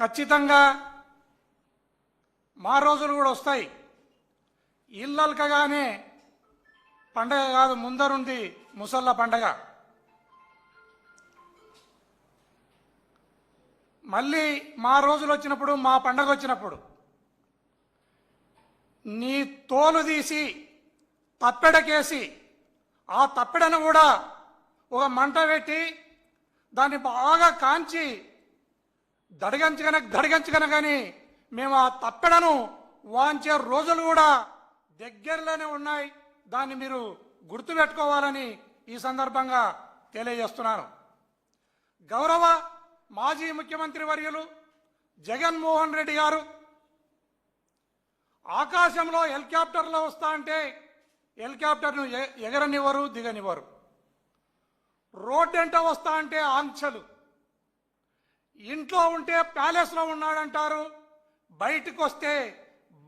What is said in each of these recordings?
ఖచ్చితంగా మా రోజులు కూడా వస్తాయి. ఇల్లల్కగానే పండగ కాదు, ముందరుంది ముసళ్ళ పండగ. మళ్ళీ మా రోజులు వచ్చినప్పుడు, మా పండగ వచ్చినప్పుడు నీ తోలు తీసి తప్పెడకేసి ఆ తప్పెడను కూడా ఒక మంట పెట్టి దాన్ని బాగా కాంచి దడిగంచగన కానీ మేము ఆ తప్పెడను వాంచే రోజులు కూడా దగ్గరలోనే ఉన్నాయి. దాన్ని మీరు గుర్తుపెట్టుకోవాలని ఈ సందర్భంగా తెలియజేస్తున్నాను. గౌరవ మాజీ ముఖ్యమంత్రి వర్యులు జగన్మోహన్ రెడ్డి గారు ఆకాశంలో హెలికాప్టర్లో వస్తా అంటే హెలికాప్టర్ను ఎగరనివ్వరు, దిగనివ్వరు. రోడ్డెంట వస్తా అంటే ఆంక్షలు. ఇంట్లో ఉంటే ప్యాలెస్లో ఉన్నాడంటారు, బయటకు వస్తే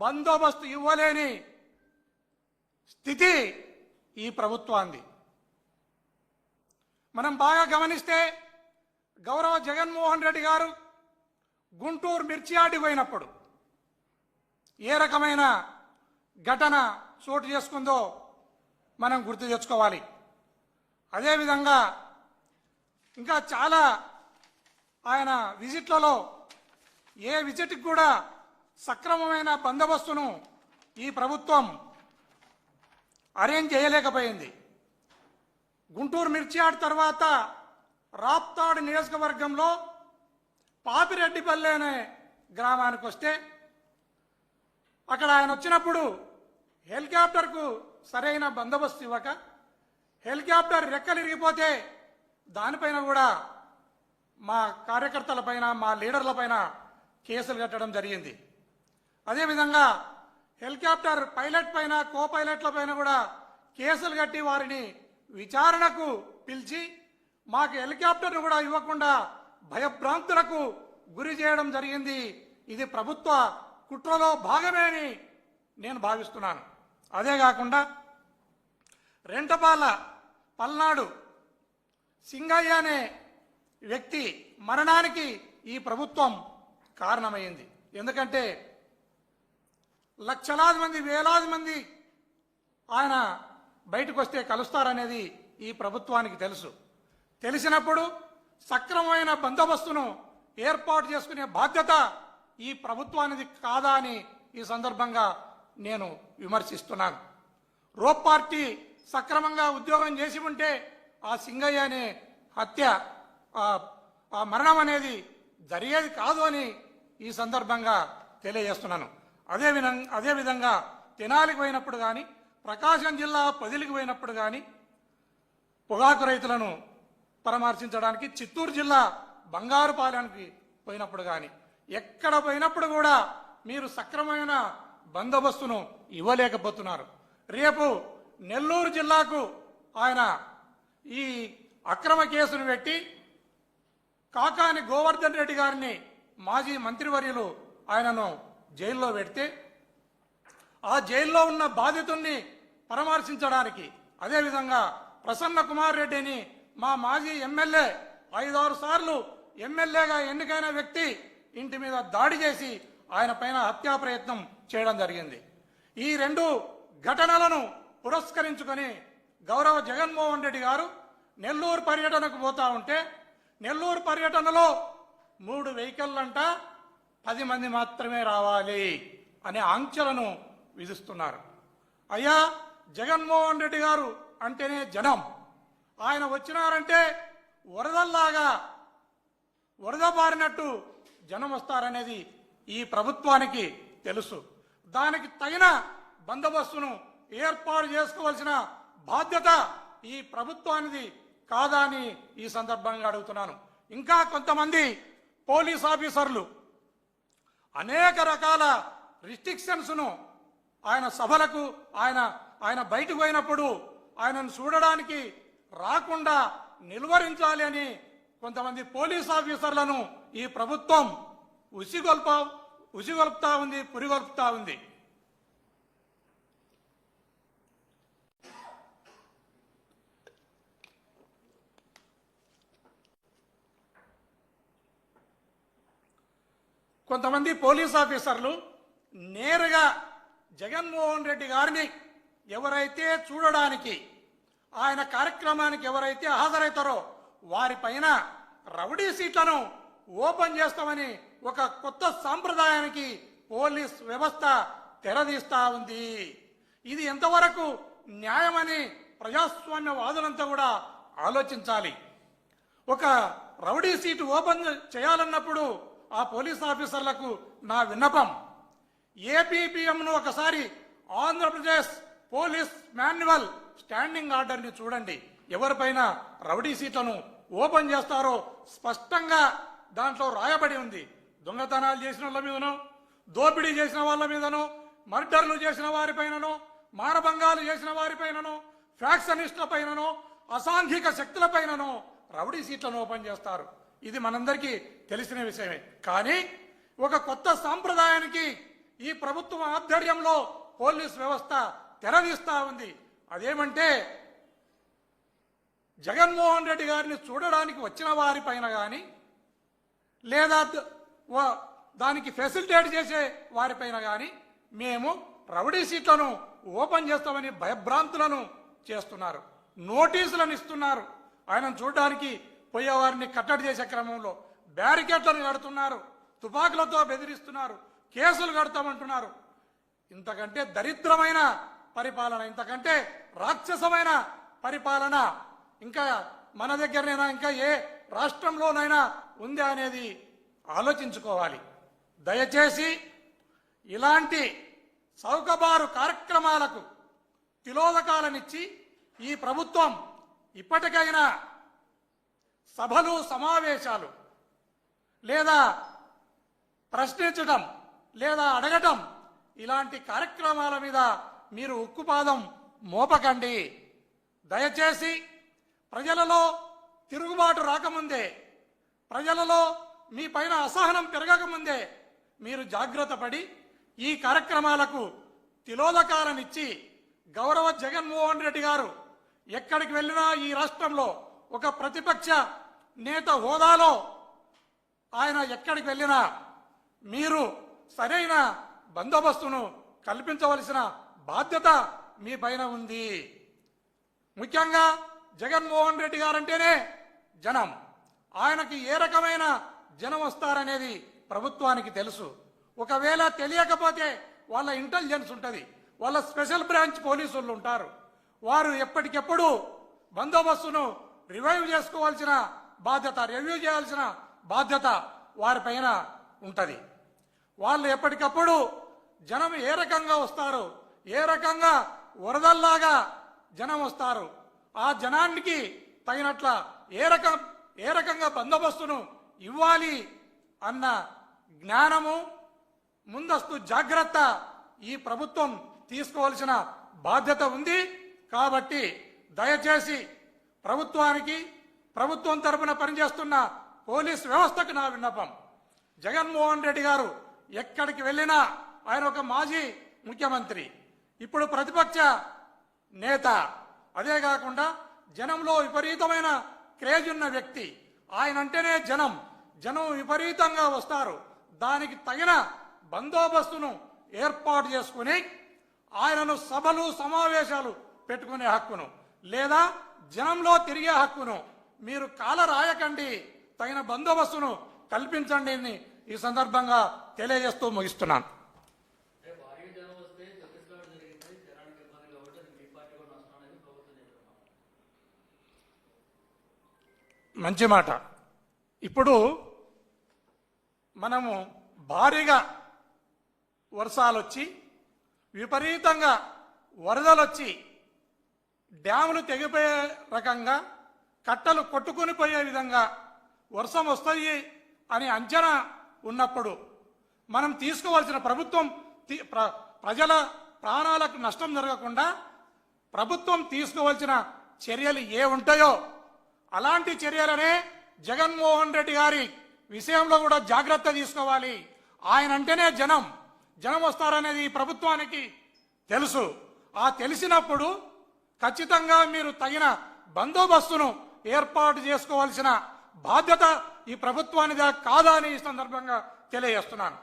బందోబస్తు ఇవ్వలేని స్థితి ఈ ప్రభుత్వాన్ని. మనం బాగా గమనిస్తే గౌరవ జగన్మోహన్ రెడ్డి గారు గుంటూరు మిర్చియాడి పోయినప్పుడు ఏ రకమైన ఘటన చోటు చేసుకుందో మనం గుర్తు తెచ్చుకోవాలి. అదేవిధంగా ఇంకా చాలా ఆయన విజిట్లలో ఏ విజిట్కి కూడా సక్రమమైన బందోబస్తును ఈ ప్రభుత్వం అరేంజ్ చేయలేకపోయింది. గుంటూరు మిర్చియాడ్ తర్వాత రాప్తాడు నియోజకవర్గంలో పాపిరెడ్డిపల్లి అనే గ్రామానికి వస్తే అక్కడ ఆయన వచ్చినప్పుడు హెలికాప్టర్కు సరైన బందోబస్తు ఇవ్వక హెలికాప్టర్ రెక్కలు ఇరిగిపోతే దానిపైన కూడా మా కార్యకర్తలపైన, మా లీడర్లపైన కేసులు కట్టడం జరిగింది. అదేవిధంగా హెలికాప్టర్ పైలట్ పైన, కో పైలట్ల పైన కూడా కేసులు కట్టి వారిని విచారణకు పిలిచి మాకు హెలికాప్టర్ను కూడా ఇవ్వకుండా భయభ్రాంతులకు గురి చేయడం జరిగింది. ఇది ప్రభుత్వ కుట్రలో భాగమే అని నేను భావిస్తున్నాను. అదే కాకుండా రెంటపాల పల్నాడు సింగయ్య అనే వ్యక్తి మరణానికి ఈ ప్రభుత్వం కారణమైంది. ఎందుకంటే లక్షలాది మంది, వేలాది మంది ఆయన బయటకు వస్తే కలుస్తారనేది ఈ ప్రభుత్వానికి తెలుసు. తెలిసినప్పుడు సక్రమమైన బందోబస్తును ఏర్పాటు చేసుకునే బాధ్యత ఈ ప్రభుత్వానికి కాదా అని ఈ సందర్భంగా నేను విమర్శిస్తున్నాను. రోప్ పార్టీ సక్రమంగా ఉద్యోగం చేసి ఉంటే ఆ సింగయ్య అనే హత్య, ఆ మరణం అనేది జరిగేది కాదు అని ఈ సందర్భంగా తెలియజేస్తున్నాను. అదేవిధంగా తెనాలికి పోయినప్పుడు కానీ, ప్రకాశం జిల్లా పొదిలికి పోయినప్పుడు కానీ, పొగాకు రైతులను పరామర్శించడానికి చిత్తూరు జిల్లా బంగారుపాలెంకి పోయినప్పుడు కానీ, ఎక్కడ పోయినప్పుడు కూడా మీరు సక్రమమైన బందోబస్తును ఇవ్వలేకపోతున్నారు. రేపు నెల్లూరు జిల్లాకు ఆయన ఈ అక్రమ కేసును పెట్టి కాకాని గోవర్ధన్ రెడ్డి గారిని, మాజీ మంత్రివర్యులు, ఆయనను జైల్లో పెడితే ఆ జైల్లో ఉన్న బాధితుల్ని పరామర్శించడానికి, అదేవిధంగా ప్రసన్న కుమార్ రెడ్డిని, మా మాజీ ఎమ్మెల్యే, 5-6 సార్లు ఎమ్మెల్యేగా ఎన్నికైన వ్యక్తి ఇంటి మీద దాడి చేసి ఆయన పైన హత్యా ప్రయత్నం చేయడం జరిగింది. ఈ 2 ఘటనలను పురస్కరించుకొని గౌరవ జగన్మోహన్ రెడ్డి గారు నెల్లూరు పర్యటనకు పోతా ఉంటే, నెల్లూరు పర్యటనలో 3 వెహికల్లంట 10 మంది మాత్రమే రావాలి అనే ఆంక్షలను విధిస్తున్నారు. అయ్యా, జగన్మోహన్ రెడ్డి గారు అంటేనే జనం. ఆయన వచ్చినారంటే వరదల్లాగా వరద బారినట్టు జనం వస్తారనేది ఈ ప్రభుత్వానికి తెలుసు. దానికి తగిన బందోబస్తును ఏర్పాటు చేసుకోవాల్సిన బాధ్యత ఈ ప్రభుత్వానికి కాదా అని ఈ సందర్భంగా అడుగుతున్నాను. ఇంకా కొంతమంది పోలీస్ ఆఫీసర్లు అనేక రకాల రిస్ట్రిక్షన్స్ను ఆయన సభలకు, ఆయన బయటకు పోయినప్పుడు ఆయనను చూడడానికి రాకుండా నిలువరించాలి అని కొంతమంది పోలీస్ ఆఫీసర్లను ఈ ప్రభుత్వం ఉసిగొల్పుతా ఉంది, పురిగొల్పుతా ఉంది. కొంతమంది పోలీస్ ఆఫీసర్లు నేరుగా జగన్మోహన్ రెడ్డి గారిని ఎవరైతే చూడడానికి ఆయన కార్యక్రమానికి ఎవరైతే హాజరవుతారో వారిపైన రౌడీ సీట్లను ఓపెన్ చేస్తామని ఒక కొత్త సాంప్రదాయానికి పోలీస్ వ్యవస్థ తెరదీస్తా ఉంది. ఇది ఎంతవరకు న్యాయమని ప్రజాస్వామ్యవాదులంతా కూడా ఆలోచించాలి. ఒక రౌడీ సీటు ఓపెన్ చేయాలన్నప్పుడు ఆ పోలీస్ ఆఫీసర్లకు నా విన్నపం, ఏపీపీఎంను ఒకసారి ఆంధ్రప్రదేశ్ పోలీస్ మాన్యువల్ స్టాండింగ్ ఆర్డర్ని చూడండి. ఎవరిపైన రౌడీ సీట్లను ఓపెన్ చేస్తారో స్పష్టంగా దాంట్లో రాయబడి ఉంది. దొంగతనాలు చేసిన వాళ్ళ మీదనో, దోపిడీ చేసిన వాళ్ళ మీదనో, మర్డర్లు చేసిన వారిపైననో, మానభంగాలు చేసిన వారిపైననో, ఫ్యాక్షనిస్టుల పైననో, అసాంఘిక శక్తుల పైననో రౌడీ సీట్లను ఓపెన్ చేస్తారు. ఇది మనందరికీ తెలిసిన విషయమే. కానీ ఒక కొత్త సాంప్రదాయానికి ఈ ప్రభుత్వం ఆధ్వర్యంలో పోలీస్ వ్యవస్థ తెరదీస్తా ఉంది. అదేమంటే జగన్మోహన్ రెడ్డి గారిని చూడడానికి వచ్చిన వారిపైన కానీ లేదా దానికి ఫెసిలిటేట్ చేసే వారిపైన కానీ మేము రౌడీ సీట్లను ఓపెన్ చేస్తామని భయభ్రాంతులను చేస్తున్నారు. నోటీసులను ఇస్తున్నారు. ఆయనను చూడడానికి పోయేవారిని కట్టడి చేసే క్రమంలో బ్యారికేడ్లను కడుతున్నారు, తుపాకులతో బెదిరిస్తున్నారు, కేసులు కడతామంటున్నారు. ఇంతకంటే దరిద్రమైన పరిపాలన, ఇంతకంటే రాక్షసమైన పరిపాలన ఇంకా మన దగ్గరనైనా ఇంకా ఏ రాష్ట్రంలోనైనా ఉందా అనేది ఆలోచించుకోవాలి. దయచేసి ఇలాంటి చౌకబారు కార్యక్రమాలకు తిలోదకాలనిచ్చి ఈ ప్రభుత్వం ఇప్పటికైనా సభలు, సమావేశాలు లేదా ప్రశ్నించడం లేదా అడగటం ఇలాంటి కార్యక్రమాల మీద మీరు ఉక్కుపాదం మోపకండి. దయచేసి ప్రజలలో తిరుగుబాటు రాకముందే, ప్రజలలో మీ పైన అసహనం పెరగకముందే మీరు జాగ్రత్త పడి ఈ కార్యక్రమాలకు తిలోదకాలనిచ్చి గౌరవ జగన్మోహన్ రెడ్డి గారు ఎక్కడికి వెళ్ళినా ఈ రాష్ట్రంలో ఒక ప్రతిపక్ష నేత హోదాలో ఆయన ఎక్కడికి వెళ్ళినా మీరు సరైన బందోబస్తును కల్పించవలసిన బాధ్యత మీ పైన ఉంది. ముఖ్యంగా జగన్మోహన్ రెడ్డి గారంటేనే జనం. ఆయనకి ఏ రకమైన జనం వస్తారనేది ప్రభుత్వానికి తెలుసు. ఒకవేళ తెలియకపోతే వాళ్ళ ఇంటెలిజెన్స్ ఉంటుంది, వాళ్ళ స్పెషల్ బ్రాంచ్ పోలీసులు ఉంటారు. వారు ఎప్పటికెప్పుడు బందోబస్తును రివైవ్ చేసుకోవాల్సిన బాధ్యత, రివ్యూ చేయాల్సిన బాధ్యత వారిపైన ఉంటుంది. వాళ్ళు ఎప్పటికప్పుడు జనం ఏ రకంగా వస్తారు, ఏ రకంగా వరదల్లాగా జనం వస్తారు, ఆ జనానికి తగినట్ల ఏ రకంగా బందోబస్తును ఇవ్వాలి అన్న జ్ఞానము, ముందస్తు జాగ్రత్త ఈ ప్రభుత్వం తీసుకోవాల్సిన బాధ్యత ఉంది. కాబట్టి దయచేసి ప్రభుత్వానికి, ప్రభుత్వం తరపున పనిచేస్తున్న పోలీస్ వ్యవస్థకు నా విన్నపం, జగన్మోహన్ రెడ్డి గారు ఎక్కడికి వెళ్ళినా ఆయన ఒక మాజీ ముఖ్యమంత్రి, ఇప్పుడు ప్రతిపక్ష నేత, అదే కాకుండా జనంలో విపరీతమైన క్రేజ్ ఉన్న వ్యక్తి. ఆయన అంటేనే జనం విపరీతంగా వస్తారు. దానికి తగిన బందోబస్తును ఏర్పాటు చేసుకుని ఆయనను సభలు, సమావేశాలు పెట్టుకునే హక్కును లేదా జనంలో తిరిగే హక్కును మీరు కాలరాయకండి, తగిన బందోబస్తును కల్పించండి అని ఈ సందర్భంగా తెలియజేస్తూ ముగిస్తున్నాను. మంచి మాట. ఇప్పుడు మనము భారీగా వర్షాలు వచ్చి విపరీతంగా వరదలు వచ్చి డ్యాములు తెగిపోయే రకంగా, కట్టలు కొట్టుకుని పోయే విధంగా వర్షం వస్తుంది అని అంచనా ఉన్నప్పుడు మనం తీసుకోవాల్సిన ప్రభుత్వం ప్రజల ప్రాణాలకు నష్టం జరగకుండా ప్రభుత్వం తీసుకోవాల్సిన చర్యలు ఏ ఉంటాయో అలాంటి చర్యలనే జగన్మోహన్ రెడ్డి గారి విషయంలో కూడా జాగ్రత్త తీసుకోవాలి. ఆయన అంటేనే జనం వస్తారనేది ఈ ప్రభుత్వానికి తెలుసు. ఆ తెలిసినప్పుడు ఖచ్చితంగా మీరు తగిన బందోబస్తును ఏర్పాటు చేసుకోవాల్సిన బాధ్యత ఈ ప్రభుత్వానిదా కాదా అని ఈ సందర్భంగా తెలియజేస్తున్నాను.